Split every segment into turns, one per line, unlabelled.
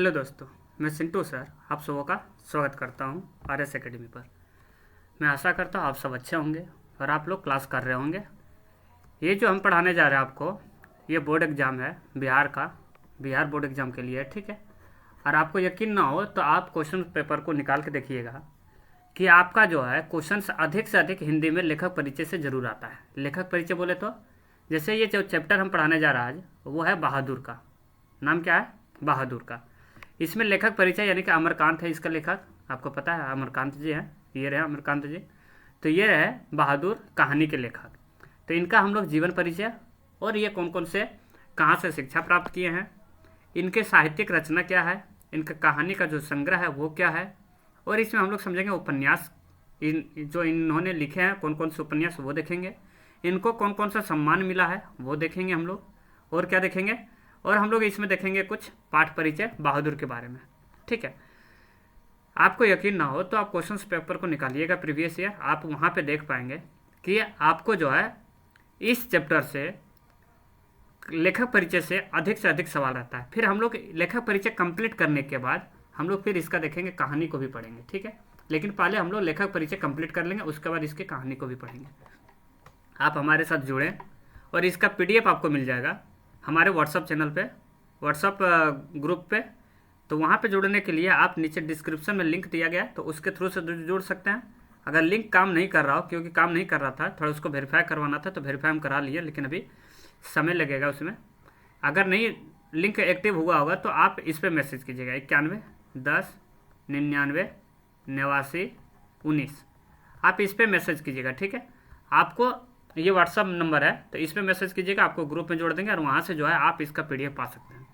Hello दोस्तों, मैं Sintu sir आप सबों का स्वागत करता हूं आरएस एकेडमी पर। मैं आशा करता हूं आप सब अच्छे होंगे और आप लोग क्लास कर रहे होंगे। ये जो हम पढ़ाने जा रहे हैं आपको, ये बोर्ड एग्ज़ाम है बिहार का, बिहार बोर्ड एग्ज़ाम के लिए है, ठीक है। और आपको यकीन ना हो तो आप क्वेश्चन पेपर को निकाल के देखिएगा कि आपका जो है क्वेश्चन अधिक से अधिक हिंदी में लेखक परिचय से ज़रूर आता है। लेखक परिचय बोले तो जैसे ये जो चैप्टर हम पढ़ाने जा रहे हैं आज, वो है बहादुर का। नाम क्या है? बहादुर का। इसमें लेखक परिचय यानी कि अमरकांत है इसका लेखक, आपको पता है अमरकांत जी हैं, ये रहे अमरकांत जी। तो ये रहे बहादुर कहानी के लेखक। तो इनका हम लोग जीवन परिचय और ये कौन कौन से कहाँ से शिक्षा प्राप्त किए हैं, इनके साहित्यिक रचना क्या है, इनका कहानी का जो संग्रह है वो क्या है, और इसमें हम लोग समझेंगे उपन्यास जो इन्होंने लिखे हैं, कौन कौन से उपन्यास वो देखेंगे, इनको कौन कौन सा सम्मान मिला है वो देखेंगे हम लोग, और क्या देखेंगे, और हम लोग इसमें देखेंगे कुछ पाठ परिचय बहादुर के बारे में, ठीक है। आपको यकीन ना हो तो आप क्वेश्चन पेपर को निकालिएगा प्रीवियस ईयर, आप वहाँ पे देख पाएंगे कि आपको जो है इस चैप्टर से लेखक परिचय से अधिक सवाल रहता है। फिर हम लोग लेखक परिचय कंप्लीट करने के बाद हम लोग फिर इसका देखेंगे, कहानी को भी पढ़ेंगे, ठीक है। लेकिन पहले हम लोग लेखक परिचय कंप्लीट कर लेंगे, उसके बाद इसकी कहानी को भी पढ़ेंगे। आप हमारे साथ जुड़ें और इसका PDF आपको मिल जाएगा हमारे व्हाट्सअप चैनल पे, व्हाट्सअप ग्रुप पे। तो वहाँ पे जुड़ने के लिए आप नीचे डिस्क्रिप्शन में लिंक दिया गया है, तो उसके थ्रू से जुड़ सकते हैं। अगर लिंक काम नहीं कर रहा हो, क्योंकि काम नहीं कर रहा था, थोड़ा उसको वेरीफाई करवाना था, तो वेरीफाई हम करा लिए, लेकिन अभी समय लगेगा उसमें। अगर नहीं लिंक एक्टिव हुआ होगा तो आप इस पर मैसेज कीजिएगा 91 10 99 89 19। आप इस पर मैसेज कीजिएगा, ठीक है। आपको ये व्हाट्सअप नंबर है, तो इस पर मैसेज कीजिएगा, आपको ग्रुप में जोड़ देंगे और वहाँ से जो है आप इसका PDF पा सकते हैं।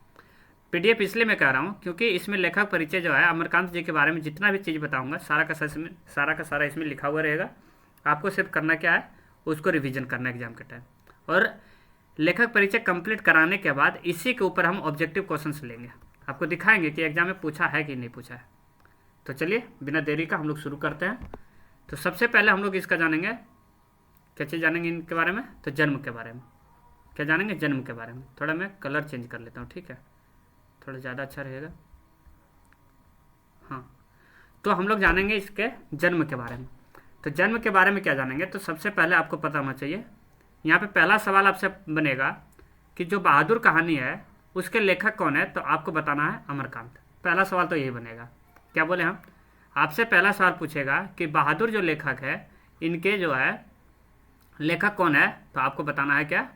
PDF इसलिए मैं कह रहा हूँ क्योंकि इसमें लेखक परिचय जो है अमरकांत जी के बारे में जितना भी चीज़ बताऊँगा सारा का सारा इसमें लिखा हुआ रहेगा। आपको सिर्फ करना क्या है, उसको रिविजन करना एग्जाम के टाइम। और लेखक परिचय कंप्लीट कराने के बाद इसी के ऊपर हम ऑब्जेक्टिव क्वेश्चन लेंगे, आपको दिखाएंगे कि एग्जाम में पूछा है कि नहीं पूछा है। तो चलिए बिना देरी का हम लोग शुरू करते हैं। तो सबसे पहले हम लोग इसका जानेंगे, क्या चीज़ जानेंगे इनके बारे में, तो जन्म के बारे में। क्या जानेंगे? जन्म के बारे में। थोड़ा मैं कलर चेंज कर लेता हूँ, ठीक है, थोड़ा ज़्यादा अच्छा रहेगा। हाँ, तो हम लोग जानेंगे इसके जन्म के बारे में। तो जन्म के बारे में क्या जानेंगे, तो सबसे पहले आपको पता होना चाहिए, यहाँ पे पहला सवाल आपसे बनेगा कि जो बहादुर कहानी है उसके लेखक कौन है, तो आपको बताना है अमरकांत। पहला सवाल तो यही बनेगा। क्या बोले हम? आपसे पहला सवाल पूछेगा कि बहादुर जो लेखक है इनके जो है लेखक कौन है, तो आपको बताना है क्या?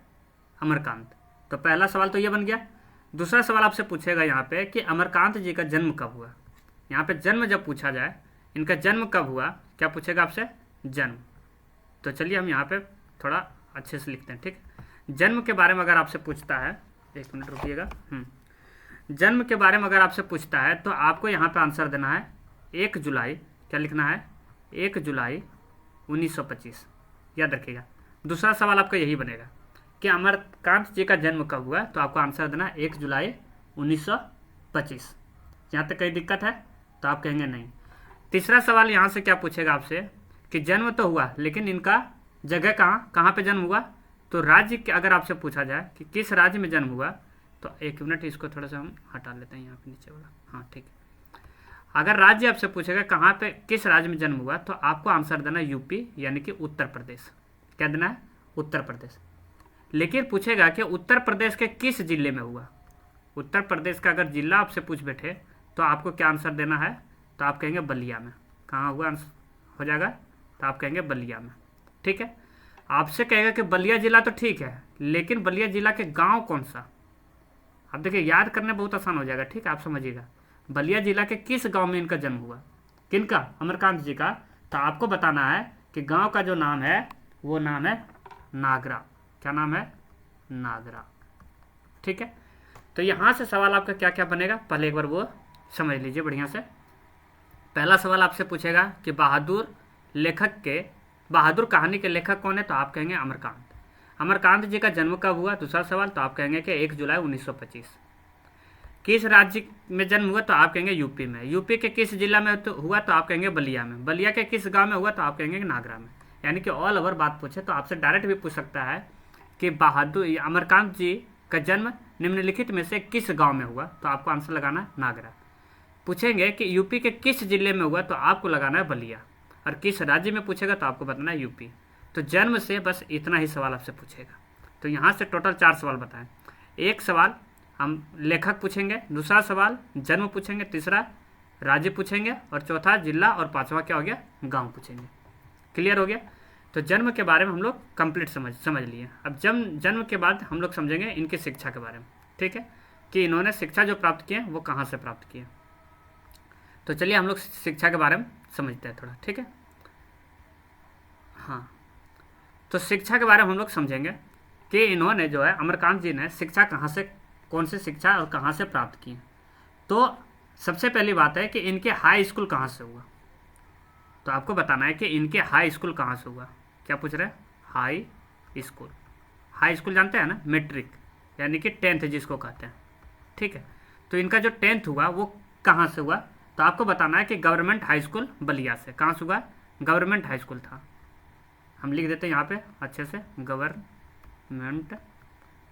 अमरकांत। तो पहला सवाल तो ये बन गया। दूसरा सवाल आपसे पूछेगा यहाँ पे कि अमरकांत जी का जन्म कब हुआ। यहाँ पे जन्म जब पूछा जाए, इनका जन्म कब हुआ, क्या पूछेगा आपसे? जन्म। तो चलिए हम यहाँ पे थोड़ा अच्छे से लिखते हैं, ठीक। जन्म के बारे में अगर आपसे पूछता है, एक मिनट रुकिएगा। जन्म के बारे में अगर आपसे पूछता है तो आपको यहाँ पे आंसर देना है 1 जुलाई। क्या लिखना है? 1 जुलाई 1925। याद रखिएगा। दूसरा सवाल आपका यही बनेगा कि अमरकांत जी का जन्म कब हुआ, तो आपको आंसर देना है 1 जुलाई 1925। यहाँ तक कोई दिक्कत है तो आप कहेंगे नहीं। तीसरा सवाल यहाँ से क्या पूछेगा आपसे कि जन्म तो हुआ लेकिन इनका जगह कहाँ पे जन्म हुआ, तो राज्य के अगर आपसे पूछा जाए कि किस राज्य में जन्म हुआ, तो एक मिनट इसको थोड़ा सा हम हटा लेते हैं यहाँ पे नीचे वाला। हाँ ठीक है। अगर राज्य आपसे पूछेगा कहाँ पे किस राज्य में जन्म हुआ, तो आपको आंसर देना यूपी यानी कि उत्तर प्रदेश। क्या देना है? उत्तर प्रदेश। लेकिन पूछेगा कि उत्तर प्रदेश के किस जिले में हुआ। उत्तर प्रदेश का अगर जिला आपसे पूछ बैठे तो आपको क्या आंसर देना है, तो आप कहेंगे बलिया में। कहाँ हुआ हो जाएगा, तो आप कहेंगे बलिया में, ठीक है। आपसे कहेगा कि बलिया जिला, तो ठीक है, लेकिन बलिया जिला के गांव कौन सा। अब देखिए याद करने बहुत आसान हो जाएगा, ठीक है, आप समझिएगा। बलिया जिला के किस गांव में इनका जन्म हुआ, किनका? अमरकांत जी का। तो आपको बताना है कि गांव का जो नाम है वो नाम है नागरा। क्या नाम है? नागरा, ठीक है। तो यहाँ से सवाल आपका क्या क्या बनेगा, पहले एक बार वो समझ लीजिए बढ़िया से। पहला सवाल आपसे पूछेगा कि बहादुर कहानी के लेखक कौन है, तो आप कहेंगे अमरकांत। अमरकांत जी का जन्म कब हुआ, दूसरा सवाल, तो आप कहेंगे कि 1 जुलाई 1925। किस राज्य में जन्म हुआ, तो आप कहेंगे यूपी में। यूपी के किस जिला में तो हुआ, तो आप कहेंगे बलिया में। बलिया के किस गांव में हुआ, तो आप कहेंगे नागरा में। यानी कि ऑल ओवर बात पूछे तो आपसे डायरेक्ट भी पूछ सकता है कि अमरकांत जी का जन्म निम्नलिखित में से किस गांव में हुआ, तो आपको आंसर लगाना है नागरा। पूछेंगे कि यूपी के किस जिले में हुआ, तो आपको लगाना है बलिया। और किस राज्य में पूछेगा तो आपको बताना है यूपी। तो जन्म से बस इतना ही सवाल आपसे पूछेगा। तो यहाँ से टोटल 4 सवाल बताएं। एक सवाल हम लेखक पूछेंगे, दूसरा सवाल जन्म पूछेंगे, तीसरा राज्य पूछेंगे, और चौथा जिला, और पांचवा क्या हो गया, गांव पूछेंगे। क्लियर हो गया। तो जन्म के बारे में हम लोग कंप्लीट समझ लिए। अब जन्म के बाद हम लोग समझेंगे इनकी शिक्षा के बारे में, ठीक है, कि इन्होंने शिक्षा जो प्राप्त किए वो कहाँ से प्राप्त किए। तो चलिए हम लोग शिक्षा के बारे में समझते हैं थोड़ा, ठीक है। हाँ, तो शिक्षा के बारे में हम लोग समझेंगे कि इन्होंने जो है, अमरकांत जी ने शिक्षा कहाँ से, कौन सी शिक्षा और कहाँ से प्राप्त की। तो सबसे पहली बात है कि इनके हाई स्कूल कहाँ से हुआ। तो आपको बताना है कि इनके हाई स्कूल कहाँ से हुआ। क्या पूछ रहे हैं, हाई स्कूल। हाई स्कूल जानते हैं ना, मैट्रिक यानी कि 10th जिसको कहते हैं, ठीक है। तो इनका जो 10th हुआ वो कहाँ से हुआ, तो आपको बताना है कि गवर्नमेंट हाई स्कूल बलिया से। कहाँ से हुआ, गवर्नमेंट हाई स्कूल था, हम लिख देते हैं यहाँ पे अच्छे से, government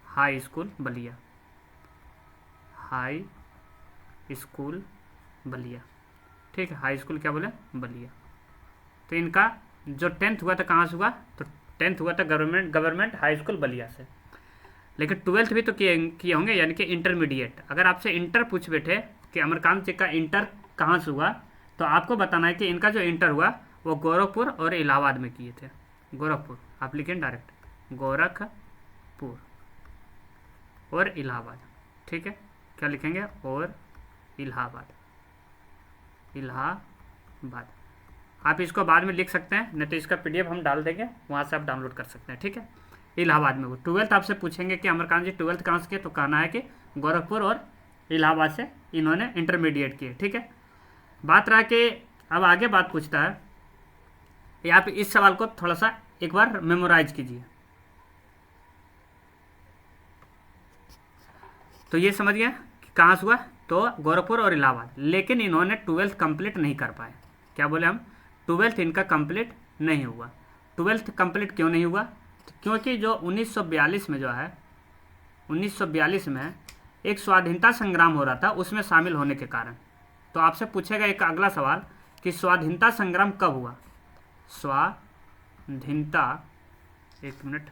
high school Ballia, high school Ballia, ठीक है। हाई स्कूल क्या बोले, बलिया। तो इनका जो 10th हुआ था कहाँ से हुआ, तो 10th हुआ था गवर्नमेंट हाई स्कूल बलिया से। लेकिन 12th भी तो किए होंगे, यानी कि इंटरमीडिएट। अगर आपसे इंटर पूछ बैठे कि अमरकांत जी का इंटर कहाँ से हुआ, तो आपको बताना है कि इनका जो इंटर हुआ वो गोरखपुर और इलाहाबाद में किए थे। गोरखपुर आप लिखें डायरेक्ट, गोरखपुर और इलाहाबाद, ठीक है। क्या लिखेंगे, और इलाहाबाद, इलाहाबाद। आप इसको बाद में लिख सकते हैं, नहीं तो इसका PDF हम डाल देंगे, वहाँ से आप डाउनलोड कर सकते हैं, ठीक है। इलाहाबाद में वो 12th आपसे पूछेंगे कि अमरकांत जी 12th कहाँ से किए, तो कहना है कि गोरखपुर और इलाहाबाद से इन्होंने इंटरमीडिएट किए, ठीक है। बात रहा कि अब आगे बात पूछता है, या आप इस सवाल को थोड़ा सा एक बार मेमोराइज कीजिए। तो ये समझ गया कि कहाँ से हुआ, तो गोरखपुर और इलाहाबाद। लेकिन इन्होंने 12th कंप्लीट नहीं कर पाए। क्या बोले हम, 12th इनका कंप्लीट नहीं हुआ। 12th कंप्लीट क्यों नहीं हुआ, तो क्योंकि जो 1942 में जो है, 1942 में एक स्वाधीनता संग्राम हो रहा था, उसमें शामिल होने के कारण। तो आपसे पूछेगा एक अगला सवाल कि स्वाधीनता संग्राम कब हुआ। स्वाधीनता, एक मिनट,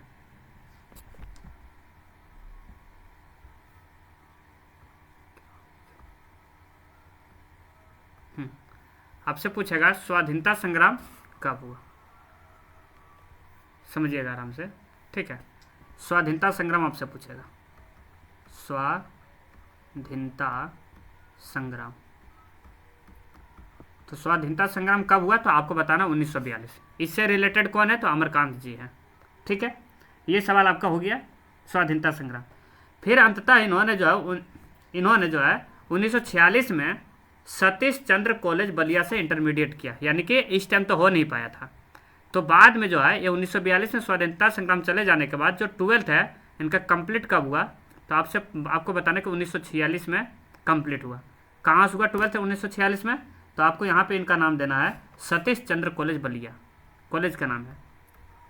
आपसे पूछेगा स्वाधीनता संग्राम कब हुआ, समझिएगा आराम से, ठीक है। स्वाधीनता संग्राम आपसे पूछेगा, स्वाधीनता संग्राम। तो स्वाधीनता संग्राम कब हुआ, तो आपको बताना 1942। इससे रिलेटेड कौन है, तो अमरकांत जी हैं, ठीक है। ये सवाल आपका हो गया, स्वाधीनता संग्राम। फिर अंततः इन्होंने जो है 1946 में सतीश चंद्र कॉलेज बलिया से इंटरमीडिएट किया, यानी कि इस टाइम तो हो नहीं पाया था। तो बाद में जो है ये 1942 में स्वाधीनता संग्राम चले जाने के बाद जो 12th है इनका कंप्लीट कब हुआ, तो आपको बताना कि 1946 में कंप्लीट हुआ। कहाँ से हुआ 12th 1946 में, तो आपको यहाँ पे इनका नाम देना है सतीश चंद्र कॉलेज बलिया। कॉलेज का नाम है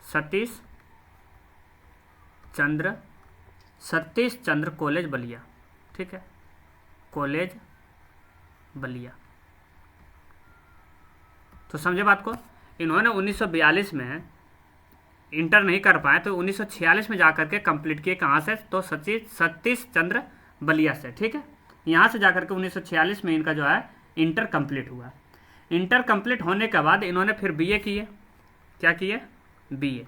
सतीश चंद्र कॉलेज बलिया, ठीक है, कॉलेज बलिया। तो समझे बात को। इन्होंने 1942 में इंटर नहीं कर पाए, तो 1946 में जाकर के कंप्लीट किए। कहाँ से, तो सतीश चंद्र बलिया से, ठीक है। यहाँ से जाकर के 1946 में इनका जो है इंटर कंप्लीट हुआ। इंटर कंप्लीट होने के बाद इन्होंने फिर BA किए। क्या किए, BA।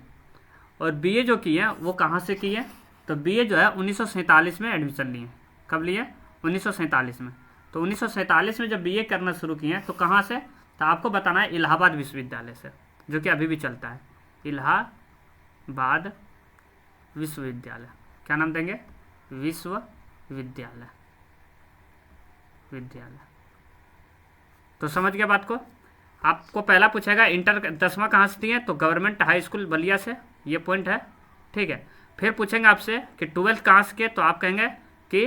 और BA जो किए वो कहाँ से किए, तो BA जो है 1947 में एडमिशन लिए। कब लिए, 1947 में। तो 1947 में जब BA करना शुरू किए तो कहाँ से, तो आपको बताना है इलाहाबाद विश्वविद्यालय से, जो कि अभी भी चलता है, इलाहाबाद विश्वविद्यालय। क्या नाम देंगे, विश्वविद्यालय। तो समझ गया बात को। आपको पहला पूछेगा इंटर 10वां कहाँ से दिए, तो गवर्नमेंट हाई स्कूल बलिया से, ये पॉइंट है, ठीक है। फिर पूछेंगे आपसे कि 12th कहाँ से किए, तो आप कहेंगे कि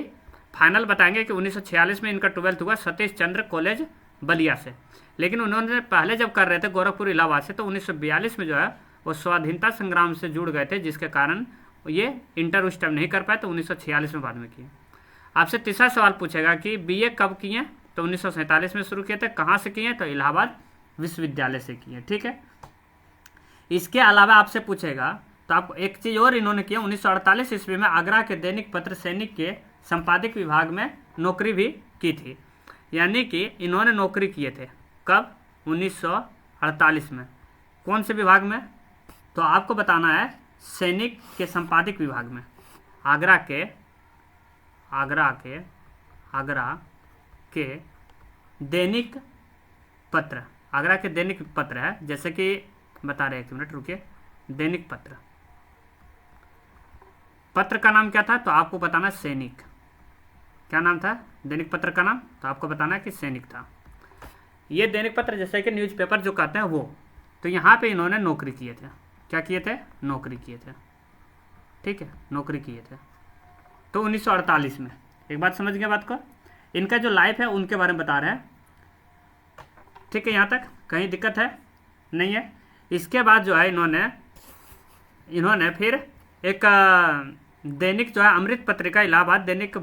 फाइनल बताएंगे कि 1946 में इनका 12th हुआ सतीश चंद्र कॉलेज बलिया से। लेकिन उन्होंने पहले जब कर रहे थे गोरखपुर इलाहाबाद से, तो 1942 में जो है वो स्वाधीनता संग्राम से जुड़ गए थे, जिसके कारण ये इंटर उस टाइम नहीं कर पाए, तो 1946 में बाद में किए। आपसे तीसरा सवाल पूछेगा कि बीए कब किए, तो 1947 में शुरू किए थे। कहाँ से किए, तो इलाहाबाद विश्वविद्यालय से किए। ठीक है, इसके अलावा आपसे पूछेगा, तो आप एक चीज़ और इन्होंने किया, 1948 ईस्वी में आगरा के दैनिक पत्र सैनिक के संपादक विभाग में नौकरी भी की थी। यानी कि इन्होंने नौकरी किए थे कब, 1948 में। कौन से विभाग में, तो आपको बताना है सैनिक के संपादक विभाग में। आगरा के दैनिक पत्र, आगरा के दैनिक पत्र है, जैसे कि बता रहे, 1 मिनट रुकिए। दैनिक पत्र का नाम क्या था, तो आपको बताना सैनिक। क्या नाम था दैनिक पत्र का नाम, तो आपको बताना है कि सैनिक था। ये दैनिक पत्र जैसे कि न्यूज़पेपर जो कहते हैं वो, तो यहाँ पे इन्होंने नौकरी किए थे। क्या किए थे, नौकरी किए थे। ठीक है, नौकरी किए थे तो 1948 में। एक बात समझ गए बात को, इनका जो लाइफ है उनके बारे में बता रहे हैं। ठीक है, यहाँ तक कहीं दिक्कत है नहीं है। इसके बाद जो है इन्होंने फिर एक दैनिक जो है अमृत पत्रिका, इलाहाबाद दैनिक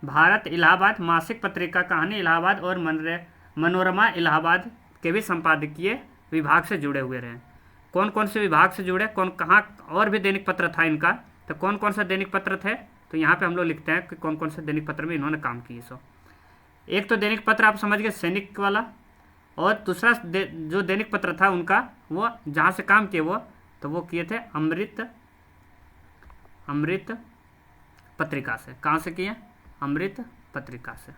भारत इलाहाबाद मासिक पत्रिका, कहानी इलाहाबाद और मनोरमा इलाहाबाद के भी संपादकीय विभाग से जुड़े हुए रहे। कौन कौन से विभाग से जुड़े, कौन कहाँ और भी दैनिक पत्र था इनका, तो कौन कौन सा दैनिक पत्र थे, तो यहाँ पे हम लोग लिखते हैं कि कौन कौन से दैनिक पत्र में इन्होंने काम किए। सो एक तो दैनिक पत्र आप समझ गए सैनिक वाला, और दूसरा जो दैनिक पत्र था उनका, वो जहाँ से काम किए वो किए थे अमृत पत्रिका से। कहाँ से किए, अमृत पत्रिका से।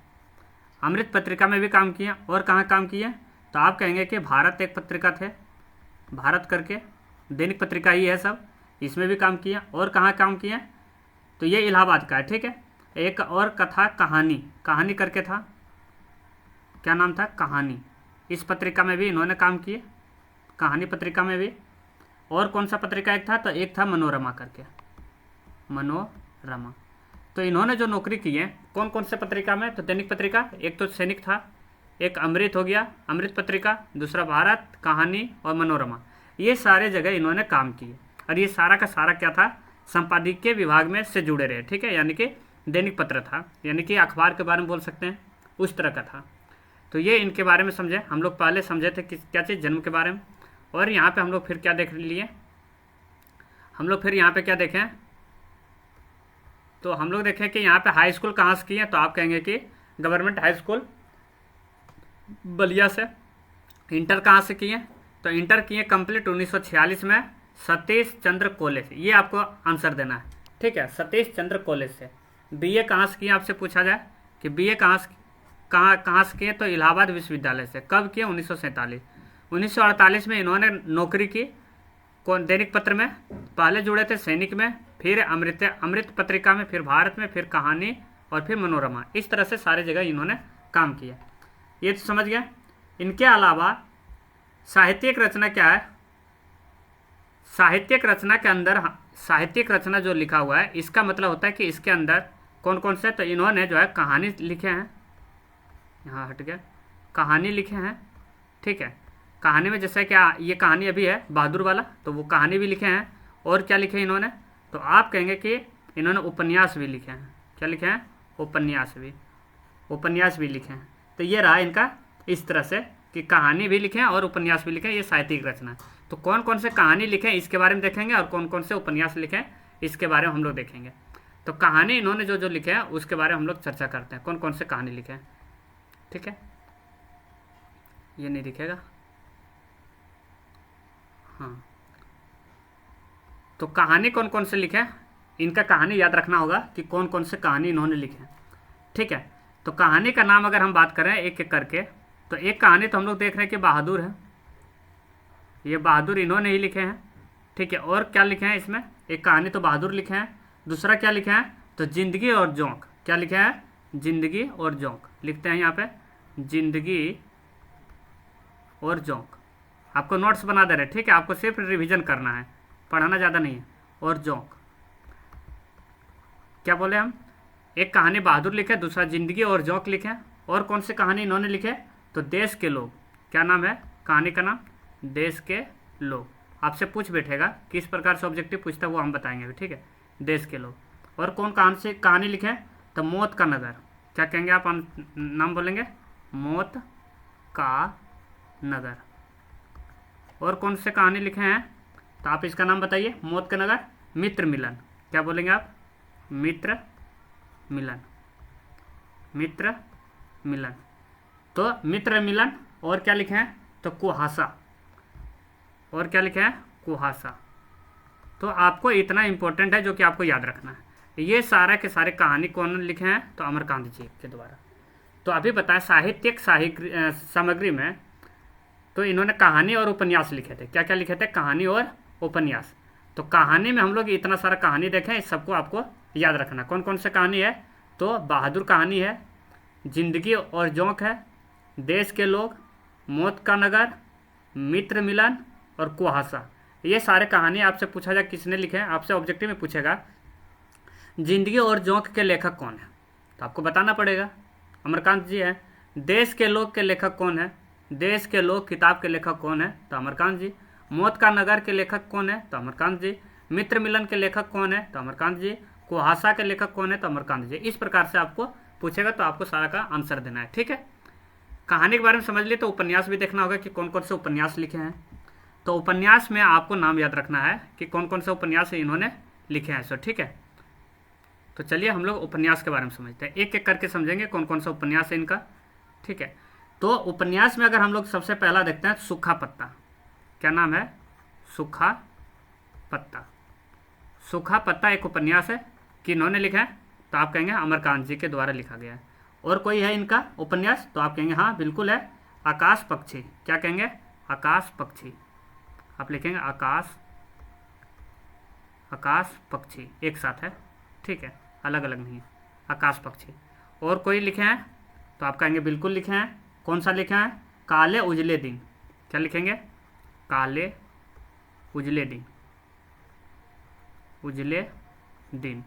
अमृत पत्रिका में भी काम किए। और कहाँ काम किए, तो आप कहेंगे कि भारत एक पत्रिका थे, भारत करके दैनिक पत्रिका ही है सब, इसमें भी काम किए। और कहाँ काम किए, तो ये इलाहाबाद का है। ठीक है, एक और कथा कहानी करके था, क्या नाम था, कहानी। इस पत्रिका में भी इन्होंने काम किए, कहानी पत्रिका में भी। और कौन सा पत्रिका एक था, तो एक था मनोरमा करके, मनोरमा। तो इन्होंने जो नौकरी की है कौन कौन से पत्रिका में, तो दैनिक पत्रिका, एक तो सैनिक था, एक अमृत हो गया, अमृत पत्रिका, दूसरा भारत, कहानी और मनोरमा। ये सारे जगह इन्होंने काम किए। और ये सारा का सारा क्या था, संपादकीय विभाग में से जुड़े रहे। ठीक है, यानी कि दैनिक पत्र था, यानी कि अखबार के बारे में बोल सकते हैं, उस तरह का था। तो ये इनके बारे में समझे। हम लोग पहले समझे थे कि क्या चीज़, जन्म के बारे में। और यहाँ पे हम लोग फिर क्या देख लिए, हम लोग फिर यहाँ पे क्या देखें, तो हम लोग देखें कि यहाँ पे हाई स्कूल कहाँ से किए, तो आप कहेंगे कि गवर्नमेंट हाई स्कूल बलिया से। इंटर कहाँ से किए, तो इंटर किए कंप्लीट 1946 में सतीश चंद्र कॉलेज। ये आपको आंसर देना है। ठीक है, सतीश चंद्र कॉलेज से। बीए कहाँ से किए, आपसे पूछा जाए कि बीए कहाँ से किए, तो इलाहाबाद विश्वविद्यालय से। कब किए, 1947। 1948 में इन्होंने नौकरी की कौन, दैनिक पत्र में। पहले जुड़े थे सैनिक में, फिर अमृत पत्रिका में, फिर भारत में, फिर कहानी और फिर मनोरमा। इस तरह से सारे जगह इन्होंने काम किया। ये तो समझ गया। इनके अलावा साहित्यिक रचना क्या है, साहित्यिक रचना के अंदर, साहित्यिक रचना जो लिखा हुआ है इसका मतलब होता है कि इसके अंदर कौन कौन से, तो इन्होंने जो है कहानी लिखे हैं, यहाँ हट गया, कहानी लिखे हैं। ठीक है, कहानी में जैसे क्या, ये कहानी अभी है बहादुर वाला, तो वो कहानी भी लिखे हैं। और क्या लिखे इन्होंने, तो आप कहेंगे कि इन्होंने उपन्यास भी लिखे हैं। क्या लिखे हैं, उपन्यास भी लिखे हैं। तो ये रहा इनका इस तरह से कि कहानी भी लिखे हैं और उपन्यास भी लिखे हैं। ये साहित्यिक रचना। तो कौन कौन से कहानी लिखे हैं इसके बारे में देखेंगे, और कौन कौन से उपन्यास लिखे हैं इसके बारे में हम लोग देखेंगे। तो कहानी इन्होंने जो लिखे हैं उसके बारे में हम लोग चर्चा करते हैं, कौन कौन से कहानी लिखे हैं। ठीक है, ये नहीं दिखेगा, हाँ। तो कहानी कौन कौन से लिखे हैं, इनका कहानी याद रखना होगा कि कौन कौन से कहानी इन्होंने लिखे हैं। ठीक है, तो कहानी का नाम अगर हम बात करें एक एक करके, तो एक कहानी तो हम लोग देख रहे हैं कि बहादुर है, ये बहादुर इन्होंने ही लिखे हैं। ठीक है, और क्या लिखे हैं इसमें, एक कहानी तो बहादुर लिखे हैं, दूसरा क्या लिखे हैं, तो जिंदगी और जोंक। क्या लिखे हैं, जिंदगी और जोंक लिखते हैं यहाँ पे, जिंदगी और जोंक। आपको नोट्स बना दे रहे, ठीक है, आपको सिर्फ रिवीजन करना है, पढ़ाना ज़्यादा नहीं है। और जोंक क्या बोले हम, एक कहानी बहादुर लिखे, दूसरा जिंदगी और जोंक लिखे। और कौन सी कहानी इन्होंने लिखे, तो देश के लोग। क्या नाम है कहानी का नाम, देश के लोग। आपसे पूछ बैठेगा, किस प्रकार से ऑब्जेक्टिव पूछता है वो हम बताएंगे अभी, ठीक है। देश के लोग, और कौन कहानी से कहानी लिखे, तो मौत का नगर, क्या कहेंगे आप नाम बोलेंगे, मौत का नगर। और कौन से कहानी लिखे हैं, तो आप इसका नाम बताइए, मौत का नगर, मित्र मिलन, क्या बोलेंगे आप, मित्र मिलन, मित्र मिलन। तो मित्र मिलन, और क्या लिखे हैं, तो कुहासा, और क्या लिखे हैं, कुहासा। तो आपको इतना इंपॉर्टेंट है जो कि आपको याद रखना है। ये सारा के सारे कहानी कौन लिखे हैं, तो अमरकांत जी के द्वारा। तो अभी बताएं साहित्यिक सामग्री में तो इन्होंने कहानी और उपन्यास लिखे थे। क्या क्या लिखे थे, कहानी और उपन्यास। तो कहानी में हम लोग इतना सारा कहानी देखें, इस सबको आपको याद रखना। कौन कौन से कहानी है, तो बहादुर कहानी है, जिंदगी और जोंक है, देश के लोग, मौत का नगर, मित्र मिलन और कुहासा। ये सारे कहानी आपसे पूछा जाए किसने लिखे हैं, आपसे ऑब्जेक्टिव में पूछेगा जिंदगी और जोंक के लेखक कौन है, तो आपको बताना पड़ेगा अमरकांत जी है। देश के लोग के लेखक कौन है, देश के लोग किताब के लेखक कौन है, तो अमरकांत जी। मौत का नगर के लेखक कौन है, तो अमरकांत जी। मित्र मिलन के लेखक कौन है, तो अमरकांत जी। कुहासा के लेखक कौन है, तो अमरकांत जी। इस प्रकार से आपको पूछेगा तो आपको सारा का आंसर देना है, ठीक है। कहानी के बारे में समझ लिए, तो उपन्यास भी देखना होगा कि कौन कौन से उपन्यास लिखे हैं। तो उपन्यास में आपको नाम याद रखना है कि कौन कौन से उपन्यास इन्होंने लिखे हैं, सो ठीक है। तो चलिए हम लोग उपन्यास के बारे में समझते हैं, एक एक करके समझेंगे कौन कौन सा उपन्यास है इनका, ठीक है। तो उपन्यास में अगर हम लोग सबसे पहला देखते हैं सूखा पत्ता, क्या नाम है, सूखा पत्ता। सूखा पत्ता एक उपन्यास है, किन्होंने लिखा है, तो आप कहेंगे अमरकांत जी के द्वारा लिखा गया है। और कोई है इनका उपन्यास, तो आप कहेंगे हाँ बिल्कुल है, आकाश पक्षी। क्या कहेंगे, आकाश पक्षी। आप लिखेंगे आकाश, आकाश पक्षी एक साथ है, ठीक है, अलग अलग नहीं है, आकाश पक्षी। और कोई लिखे हैं, तो आप कहेंगे बिल्कुल लिखे हैं। कौन सा लिखे हैं, काले उजले दिन। क्या लिखेंगे, काले उजले दिन, उजले दिन।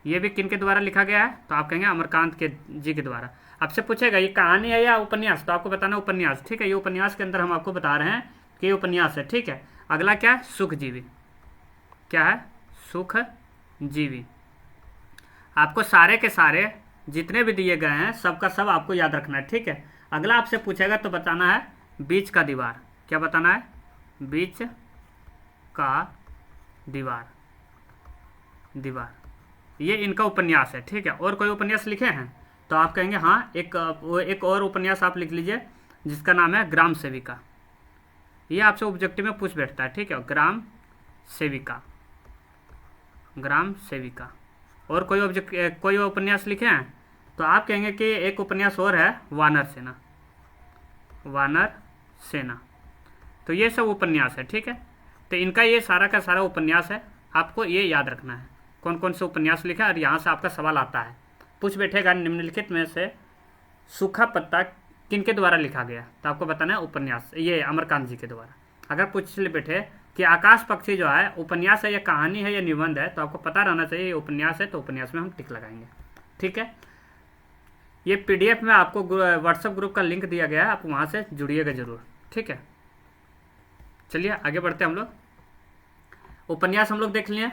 ये भी किन के द्वारा लिखा गया है, तो आप कहेंगे अमरकांत के जी के द्वारा। आपसे पूछेगा ये कहानी है या उपन्यास, तो आपको बताना उपन्यास, ठीक है। ये उपन्यास के अंदर हम आपको बता रहे हैं कि ये उपन्यास है, ठीक है। अगला क्या है, सुखजीवी। क्या है, सुखजीवी। आपको सारे के सारे जितने भी दिए गए हैं सबका सब आपको याद रखना है, ठीक है। अगला आपसे पूछेगा तो बताना है बीच का दीवार। क्या बताना है, बीच का दीवार, दीवार। ये इनका उपन्यास है, ठीक है। और कोई उपन्यास लिखे हैं, तो आप कहेंगे हाँ, एक और उपन्यास आप लिख लीजिए जिसका नाम है ग्राम सेविका। ये आपसे ऑब्जेक्टिव में पूछ बैठता है, ठीक है, ग्राम सेविका, ग्राम सेविका। और कोई उपन्यास लिखे हैं, तो आप कहेंगे कि एक उपन्यास और है वानर सेना, वानर सेना। तो ये सब उपन्यास है, ठीक है। तो इनका ये सारा का सारा उपन्यास है, आपको ये याद रखना है कौन कौन से उपन्यास लिखा है। और यहाँ से आपका सवाल आता है, पूछ बैठेगा निम्नलिखित में से सूखा पत्ता किनके द्वारा लिखा गया, तो आपको बताना है उपन्यास, ये अमरकांत जी के द्वारा। अगर पूछ ले बैठे कि आकाश पक्षी जो है उपन्यास है या कहानी है या निबंध है, तो आपको पता रहना चाहिए ये उपन्यास है, तो उपन्यास में हम टिक लगाएंगे, ठीक है। ये पीडीएफ में आपको व्हाट्सएप ग्रुप का लिंक दिया गया है, आप वहाँ से जुड़िएगा जरूर, ठीक है। चलिए आगे बढ़ते हैं हम लोग। उपन्यास हम लोग देख लिए,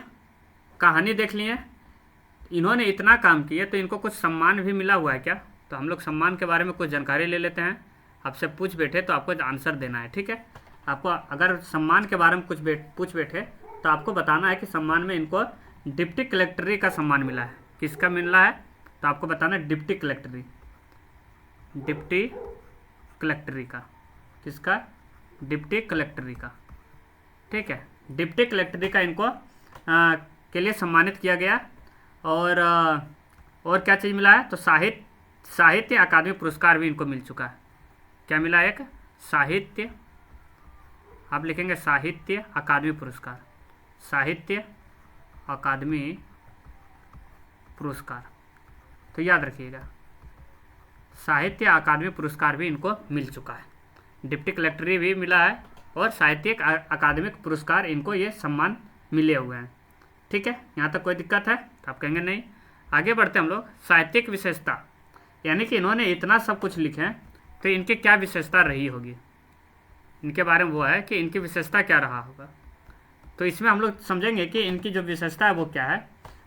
कहानी देख लिए, इन्होंने इतना काम किया तो इनको कुछ सम्मान भी मिला हुआ है क्या, तो हम लोग सम्मान के बारे में कुछ जानकारी ले लेते हैं। आपसे पूछ बैठे तो आपको आंसर देना है, ठीक है। आपको अगर सम्मान के बारे में कुछ पूछ बैठे तो आपको बताना है कि सम्मान में इनको डिप्टी कलेक्टरी का सम्मान मिला है। किसका मिला है, तो आपको बताना है डिप्टी कलेक्टरी, डिप्टी कलेक्टरी का। किसका, डिप्टी कलेक्टरी का, ठीक है। डिप्टी कलेक्टरी का इनको के लिए सम्मानित किया गया। और क्या चीज़ मिला है, तो साहित्य अकादमी पुरस्कार भी इनको मिल चुका है। क्या मिला, एक साहित्य, आप लिखेंगे साहित्य अकादमी पुरस्कार, साहित्य अकादमी पुरस्कार। तो याद रखिएगा साहित्य अकादमी पुरस्कार भी इनको मिल चुका है, डिप्टी कलेक्टरी भी मिला है और साहित्यिक अकादमिक पुरस्कार, इनको ये सम्मान मिले हुए हैं, ठीक है। यहाँ तक कोई दिक्कत है, तो आप कहेंगे नहीं। आगे बढ़ते हम लोग। साहित्यिक विशेषता, यानी कि इन्होंने इतना सब कुछ लिखे हैं तो इनकी क्या विशेषता रही होगी, इनके बारे में वो है कि इनकी विशेषता क्या रहा होगा। तो इसमें हम लोग समझेंगे कि इनकी जो विशेषता है वो क्या है।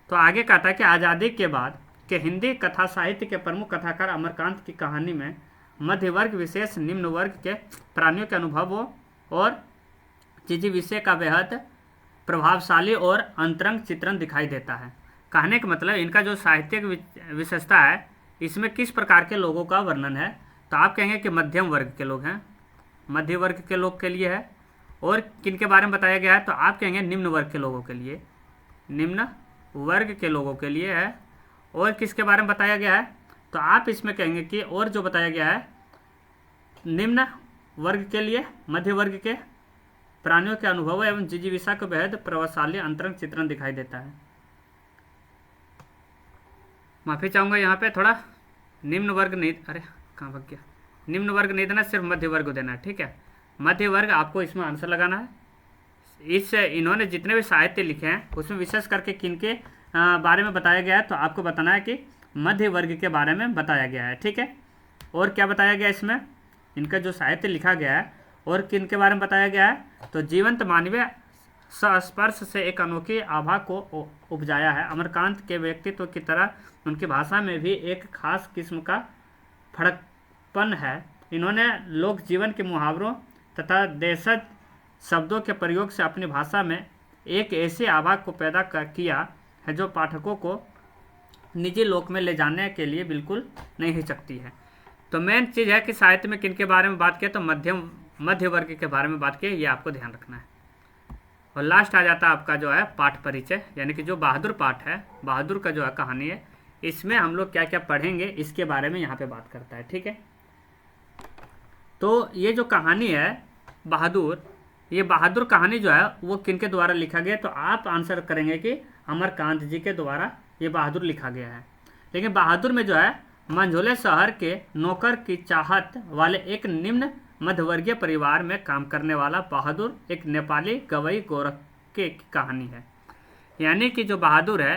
तो आगे कहता है कि आज़ादी के बाद के हिंदी कथा साहित्य के प्रमुख कथाकार अमरकांत की कहानी में मध्य वर्ग विशेष निम्न वर्ग के प्राणियों के अनुभवों और चीज़ी विषय का बेहद प्रभावशाली और अंतरंग चित्रण दिखाई देता है। कहने का मतलब इनका जो साहित्यिक विशेषता है इसमें किस प्रकार के लोगों का वर्णन है, तो आप कहेंगे कि मध्यम वर्ग के लोग हैं, मध्य वर्ग के लोग के लिए है। और किन के बारे में बताया गया है, तो आप कहेंगे निम्न वर्ग के लोगों के लिए, निम्न वर्ग के लोगों के लिए है। और किसके बारे में बताया गया है, तो आप इसमें कहेंगे कि और जो बताया गया है निम्न वर्ग के लिए मध्य वर्ग के प्राणियों के अनुभव एवं जिजीविषा को बेहद प्रभावशाली अंतरंग चित्रण दिखाई देता है। माफी चाहूंगा यहाँ पे थोड़ा निम्न वर्ग नहीं, अरे कहाँ भाग गया, निम्न वर्ग नहीं देना, सिर्फ मध्य वर्ग देना है, ठीक है। मध्य वर्ग आपको इसमें आंसर लगाना है। इस इन्होंने जितने भी साहित्य लिखे हैं उसमें विशेष करके किनके बारे में बताया गया है, तो आपको बताना है कि मध्य वर्ग के बारे में बताया गया है, ठीक है। और क्या बताया गया इसमें, इनका जो साहित्य लिखा गया है और किन के बारे में बताया गया है, तो जीवंत मानवीय संस्पर्श से एक अनोखी आभा को उपजाया है। अमरकांत के व्यक्तित्व की तरह उनकी भाषा में भी एक खास किस्म का फड़कपन है। इन्होंने लोक जीवन के मुहावरों तथा देशज शब्दों के प्रयोग से अपनी भाषा में एक ऐसी आभा को पैदा किया है जो पाठकों को निजी लोक में ले जाने के लिए बिल्कुल नहीं हिचकती है। तो मेन चीज़ है कि साहित्य में किन के बारे में बात किया, तो मध्य वर्ग के बारे में बात किया, ये आपको ध्यान रखना है। और लास्ट आ जाता है आपका जो है पाठ परिचय, यानी कि जो बहादुर पाठ है, बहादुर का जो है कहानी है, इसमें हम लोग क्या क्या पढ़ेंगे इसके बारे में यहाँ पे बात करता है, ठीक है। तो ये जो कहानी है बहादुर, ये बहादुर कहानी जो है वो किनके द्वारा लिखा गया, तो आप आंसर करेंगे कि अमरकांत जी के द्वारा ये बहादुर लिखा गया है। लेकिन बहादुर में जो है मंझोले शहर के नौकर की चाहत वाले एक निम्न मध्यवर्गीय परिवार में काम करने वाला बहादुर एक नेपाली गवई गोरखे की कहानी है। यानी कि जो बहादुर है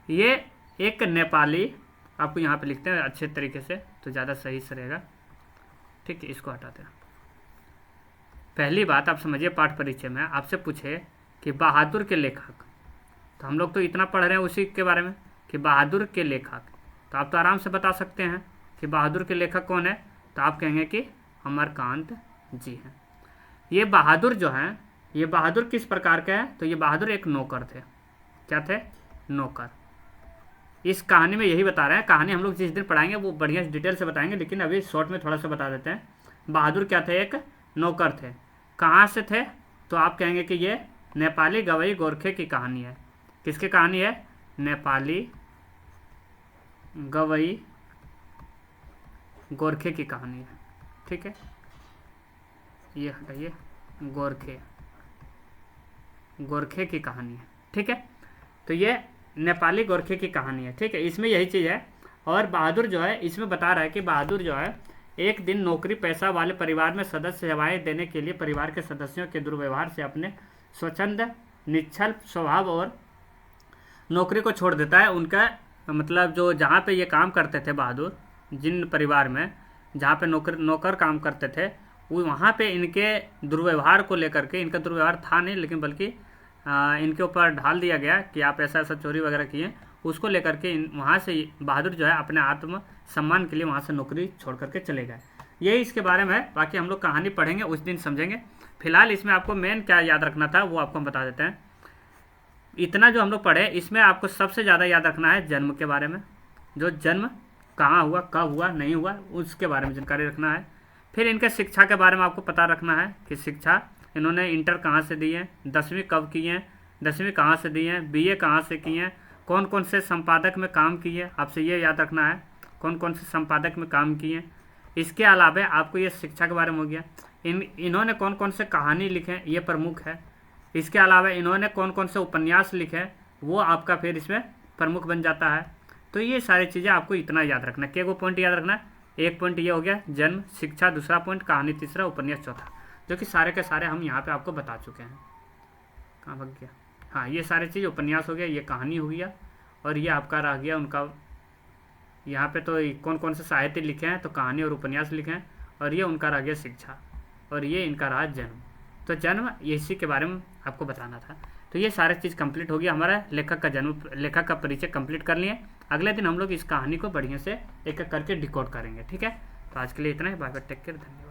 ये एक नेपाली, आपको यहाँ पे लिखते हैं अच्छे तरीके से तो ज़्यादा सही से रहेगा, ठीक है। इसको हटाते हैं। पहली बात आप समझिए, पाठ परिचय में आपसे पूछे कि बहादुर के लेखक, तो हम लोग तो इतना पढ़ रहे हैं उसी के बारे में कि बहादुर के लेखक, तो आप तो आराम से बता सकते हैं कि बहादुर के लेखक कौन है, तो आप कहेंगे कि अमरकांत जी हैं। ये बहादुर जो हैं, ये बहादुर किस प्रकार के हैं, तो ये बहादुर एक नौकर थे। क्या थे, नौकर। इस कहानी में यही बता रहे हैं, कहानी हम लोग जिस दिन पढ़ाएंगे वो बढ़िया डिटेल से बताएंगे, लेकिन अभी शॉर्ट में थोड़ा सा बता देते हैं। बहादुर क्या थे, एक नौकर थे। कहाँ से थे, तो आप कहेंगे कि ये नेपाली गवई गोरखे की कहानी है। किसकी कहानी है, नेपाली गवई गोरखे की कहानी है, ठीक है। ये हटाइए, गोरखे की कहानी है, ठीक है। तो ये नेपाली गोरखे की कहानी है, ठीक है। इसमें यही चीज़ है। और बहादुर जो है इसमें बता रहा है कि बहादुर जो है एक दिन नौकरी पेशा वाले परिवार में सदस्य सेवाएं देने के लिए परिवार के सदस्यों के दुर्व्यवहार से अपने स्वच्छंद निश्चल स्वभाव और नौकरी को छोड़ देता है। उनका मतलब जो जहाँ पे ये काम करते थे बहादुर, जिन परिवार में जहाँ पे नौकर काम करते थे, वो वहाँ पे इनके दुर्व्यवहार को लेकर के, इनका दुर्व्यवहार था नहीं लेकिन बल्कि इनके ऊपर ढाल दिया गया कि आप ऐसा ऐसा चोरी वगैरह किए, उसको लेकर के वहाँ से बहादुर जो है अपने आत्म सम्मान के लिए वहाँ से नौकरी छोड़ करके चले गए। यही इसके बारे में है। बाकी हम लोग कहानी पढ़ेंगे उस दिन समझेंगे। फिलहाल इसमें आपको मेन क्या याद रखना था वो आपको हम बता देते हैं। इतना जो हम लोग पढ़े इसमें आपको सबसे ज़्यादा याद रखना है जन्म के बारे में, जो जन्म कहाँ हुआ, कब हुआ, नहीं हुआ, उसके बारे में जानकारी रखना है। फिर इनके शिक्षा के बारे में आपको पता रखना है कि शिक्षा इन्होंने इंटर कहाँ से दी है, 10वीं कब की है, 10वीं कहाँ से दी है, BA कहाँ से की हैं, कौन कौन से संपादक में काम किए, आपसे ये याद रखना है कौन कौन से संपादक में काम किए। इसके अलावा आपको ये शिक्षा के बारे में हो गया। इन्होंने कौन कौन से कहानी लिखे ये प्रमुख है। इसके अलावा इन्होंने कौन कौन से उपन्यास लिखे वो आपका फिर इसमें प्रमुख बन जाता है। तो ये सारी चीज़ें आपको इतना याद रखना है। क्या वो पॉइंट याद रखना है, एक पॉइंट ये हो गया जन्म, शिक्षा दूसरा पॉइंट, कहानी तीसरा, उपन्यास चौथा, जो कि सारे के सारे हम यहाँ पे आपको बता चुके हैं। कहाँ भाग गया, हाँ ये सारी चीज़ उपन्यास हो गया, ये कहानी हो गया, और ये आपका रह गया उनका यहाँ पे तो कौन कौन से साहित्य लिखे हैं, तो कहानी और उपन्यास लिखे हैं, और ये उनका रह गया शिक्षा, और ये इनका रहा जन्म। तो जन्म इसी के बारे में आपको बताना था। तो ये सारी चीज़ कंप्लीट हो गया, हमारा लेखक का जन्म, लेखक का परिचय कंप्लीट कर लिए। अगले दिन हम लोग इस कहानी को बढ़िया से एक एक करके डिकोड करेंगे। ठीक है, तो आज के लिए इतना ही। बाय बाय, टेक केयर, धन्यवाद।